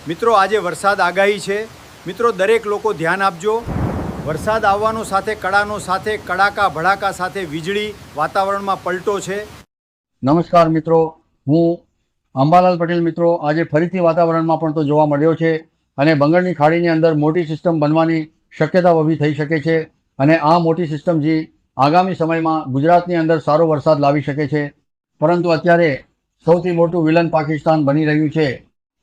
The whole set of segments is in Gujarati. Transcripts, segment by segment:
મિત્રો આજે વરસાદ આગાહી છે। મિત્રો દરેક લોકો ધ્યાન આપજો। વરસાદ આવવાનો સાથે કડાનો સાથે કડાકા ભડાકા સાથે વીજળી વાતાવરણમાં પલટો છે। નમસ્કાર મિત્રો, હું અંબાલાલ પટેલ। મિત્રો આજે ફરીથી વાતાવરણમાં પણ તો જોવા મળ્યો છે અને બંગાળની ખાડીની અંદર મોટી સિસ્ટમ બનવાની શક્યતા ઊભી થઈ શકે છે અને આ મોટી સિસ્ટમ જે આગામી સમયમાં ગુજરાતની અંદર સારો વરસાદ લાવી શકે છે। પરંતુ અત્યારે સૌથી મોટું વિલન પાકિસ્તાન બની રહ્યું છે,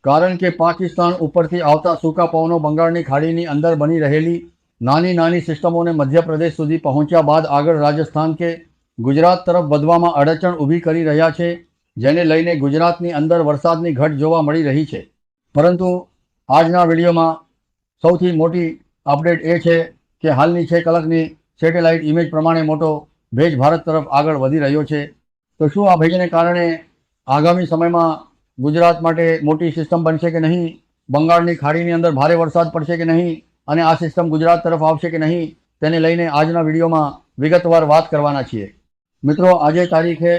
કારણ કે પાકિસ્તાન ઉપરથી આવતા સૂકા પવનો બંગાળની ખાડીની અંદર બની રહેલી નાની નાની સિસ્ટમોને મધ્યપ્રદેશ સુધી પહોંચ્યા બાદ આગળ રાજસ્થાન કે ગુજરાત તરફ વધવામાં અડચણ ઊભી કરી રહ્યા છે, જેને લઈને ગુજરાતની અંદર વરસાદની ઘટ જોવા મળી રહી છે। પરંતુ આજના વિડીયોમાં સૌથી મોટી અપડેટ એ છે કે હાલની 6 કલાકની સેટેલાઇટ ઇમેજ પ્રમાણે મોટો ભેજ ભારત તરફ આગળ વધી રહ્યો છે। તો શું આ ભેજને કારણે આગામી સમયમાં ગુજરાત માટે મોટી સિસ્ટમ બનશે કે નહીં, બંગાળની ખાડીની અંદર ભારે વરસાદ પડશે કે નહીં અને આ સિસ્ટમ ગુજરાત તરફ આવશે કે નહીં, તેને લઈને આજના વિડીયોમાં વિગતવાર વાત કરવાના છીએ। મિત્રો આજે તારીખે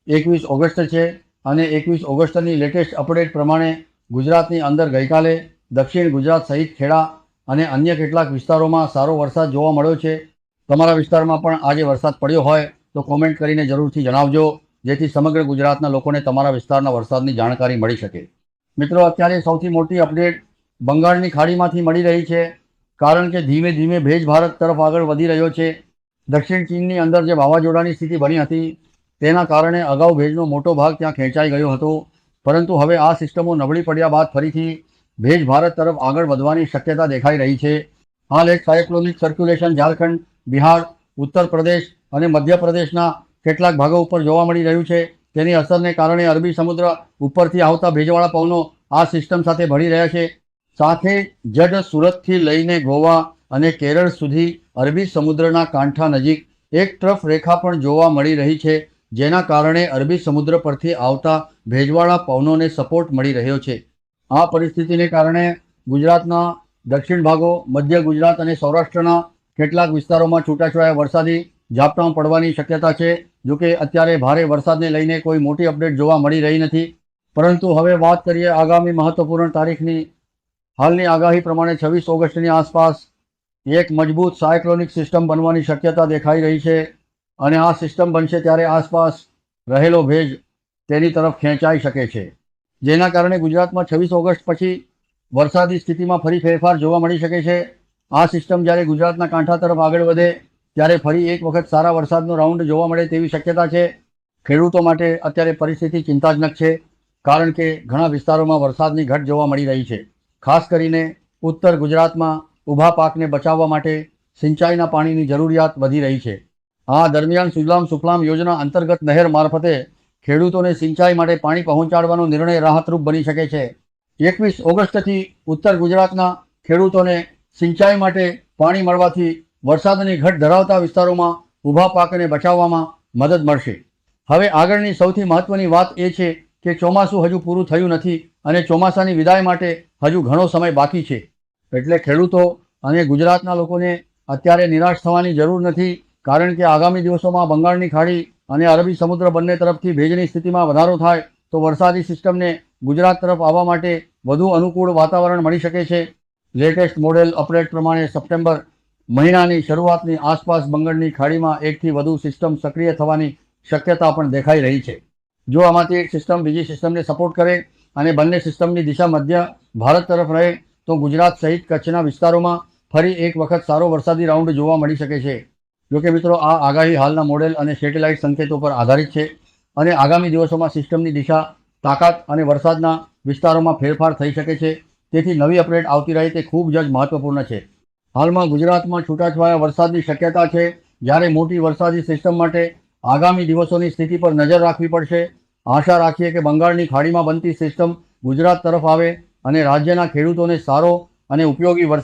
21 ઓગસ્ટ છે અને 21 ઓગસ્ટની લેટેસ્ટ અપડેટ પ્રમાણે ગુજરાતની અંદર ગઈકાલે દક્ષિણ ગુજરાત સહિત ખેડા અને અન્ય કેટલાક વિસ્તારોમાં સારો વરસાદ જોવા મળ્યો છે। તમારા વિસ્તારમાં પણ આજે વરસાદ પડ્યો હોય તો કોમેન્ટ કરીને જરૂરથી જણાવજો, જેથી સમગ્ર ગુજરાતના લોકોને તમારા વિસ્તારના વરસાદની જાણકારી મળી શકે। મિત્રો અત્યારે સૌથી મોટી અપડેટ બંગાળની ખાડીમાંથી મળી રહી છે, કારણ કે ધીમે ધીમે ભેજ ભારત તરફ આગળ વધી રહ્યો છે। દક્ષિણ ચીનની અંદર જે વાવાઝોડાની સ્થિતિ બની હતી તેના કારણે અગાઉ ભેજનો મોટો ભાગ ત્યાં ખેંચાઈ ગયો હતો, પરંતુ હવે આ સિસ્ટમો નબળી પડ્યા બાદ ફરીથી ભેજ ભારત તરફ આગળ વધવાની શક્યતા દેખાઈ રહી છે। હાલ એક સાયક્લોનિક સર્ક્યુલેશન ઝારખંડ, બિહાર, ઉત્તર પ્રદેશ અને મધ્યપ્રદેશના કેટલાક ભાગો ઉપર જોવા મળી રહ્યું છે। તેની અસરને કારણે અરબી સમુદ્ર ઉપરથી આવતા ભેજવાળા પવનો આ સિસ્ટમ સાથે ભળી રહ્યા છે। સાથે જ સુરતથી લઈને ગોવા અને કેરળ સુધી અરબી સમુદ્રના કાંઠા નજીક એક ટ્રફ રેખા પણ જોવા મળી રહી છે, જેના કારણે અરબી સમુદ્ર પરથી આવતા ભેજવાળા પવનોને સપોર્ટ મળી રહ્યો છે। આ પરિસ્થિતિને કારણે ગુજરાતના દક્ષિણ ભાગો, મધ્ય ગુજરાત અને સૌરાષ્ટ્રના કેટલાક વિસ્તારોમાં છૂટાછવાયા વરસાદી ઝાપટાં પડવાની શક્યતા છે। જોકે અત્યારે ભારે વરસાદને લઈને કોઈ મોટી અપડેટ જોવા મળી રહી નથી, પરંતુ હવે વાત કરીએ આગામી મહત્વપૂર્ણ તારીખની। હાલની આગાહી પ્રમાણે 26 ઓગસ્ટની આસપાસ એક મજબૂત સાયક્લોનિક સિસ્ટમ બનવાની શક્યતા દેખાઈ રહી છે અને આ સિસ્ટમ બનશે ત્યારે આસપાસ રહેલો ભેજ તેની તરફ ખેંચાઈ શકે છે, જેના કારણે ગુજરાતમાં 26 ઓગસ્ટ પછી વરસાદી સ્થિતિમાં ફરી ફેરફાર જોવા મળી શકે છે। આ સિસ્ટમ જ્યારે ગુજરાતના કાંઠા તરફ આગળ વધે ત્યારે ફરી એક વખત સારા વરસાદનો રાઉન્ડ જોવા મળે તેવી શક્યતા છે। ખેડૂતો માટે અત્યારે પરિસ્થિતિ ચિંતાજનક છે, કારણ કે ઘણા વિસ્તારોમાં વરસાદની ઘટ જોવા મળી રહી છે। ખાસ કરીને ઉત્તર ગુજરાતમાં ઊભા પાકને બચાવવા માટે સિંચાઈના પાણીની જરૂરિયાત વધી રહી છે। આ દરમિયાન સુજલામ સુફલામ યોજના અંતર્ગત નહેર મારફતે ખેડૂતોને સિંચાઈ માટે પાણી પહોંચાડવાનો નિર્ણય રાહતરૂપ બની શકે છે। 21 ઓગસ્ટથી ઉત્તર ગુજરાતના ખેડૂતોને સિંચાઈ માટે પાણી મળવાથી વરસાદની ઘટ ધરાવતા વિસ્તારોમાં ઊભા પાકને બચાવવામાં મદદ મળશે। હવે આગળની સૌથી મહત્વની વાત એ છે કે ચોમાસું હજુ પૂરું થયું નથી અને ચોમાસાની વિદાય માટે હજુ ઘણો સમય બાકી છે, એટલે ખેડૂતો અને ગુજરાતના લોકોને અત્યારે નિરાશ થવાની જરૂર નથી, કારણ કે આગામી દિવસોમાં બંગાળની ખાડી અને અરબી સમુદ્ર બંને તરફથી ભેજની સ્થિતિમાં વધારો થાય તો વરસાદી સિસ્ટમને ગુજરાત તરફ આવવા માટે વધુ અનુકૂળ વાતાવરણ મળી શકે છે। લેટેસ્ટ મોડેલ અપડેટ પ્રમાણે સપ્ટેમ્બર મહિનાની શરૂઆતની આસપાસ બંગાળની ખાડીમાં એકથી વધુ સિસ્ટમ સક્રિય થવાની શક્યતા પણ દેખાઈ રહી છે। જો આમાંથી એક સિસ્ટમ બીજી સિસ્ટમને સપોર્ટ કરે અને બંને સિસ્ટમની દિશા મધ્ય ભારત તરફ રહે તો ગુજરાત સહિત કચ્છના વિસ્તારોમાં ફરી એક વખત સારો વરસાદી રાઉન્ડ જોવા મળી શકે છે। જોકે મિત્રો આ આગાહી હાલના મોડેલ અને સેટેલાઇટ સંકેતો પર આધારિત છે અને આગામી દિવસોમાં સિસ્ટમની દિશા, તાકાત અને વરસાદના વિસ્તારોમાં ફેરફાર થઈ શકે છે, તેથી નવી અપડેટ આવતી રહે તે ખૂબ જ મહત્વપૂર્ણ છે। હાલમાં ગુજરાતમાં છૂટાછવાયા વરસાદની શક્યતા છે, જ્યારે મોટી વરસાદી સિસ્ટમ માટે આગામી દિવસોની સ્થિતિ પર નજર રાખવી પડશે। આશા રાખીએ કે બંગાળની ખાડીમાં બનતી સિસ્ટમ ગુજરાત તરફ આવે અને રાજ્યના ખેડૂતોને સારો અને ઉપયોગી વરસાદ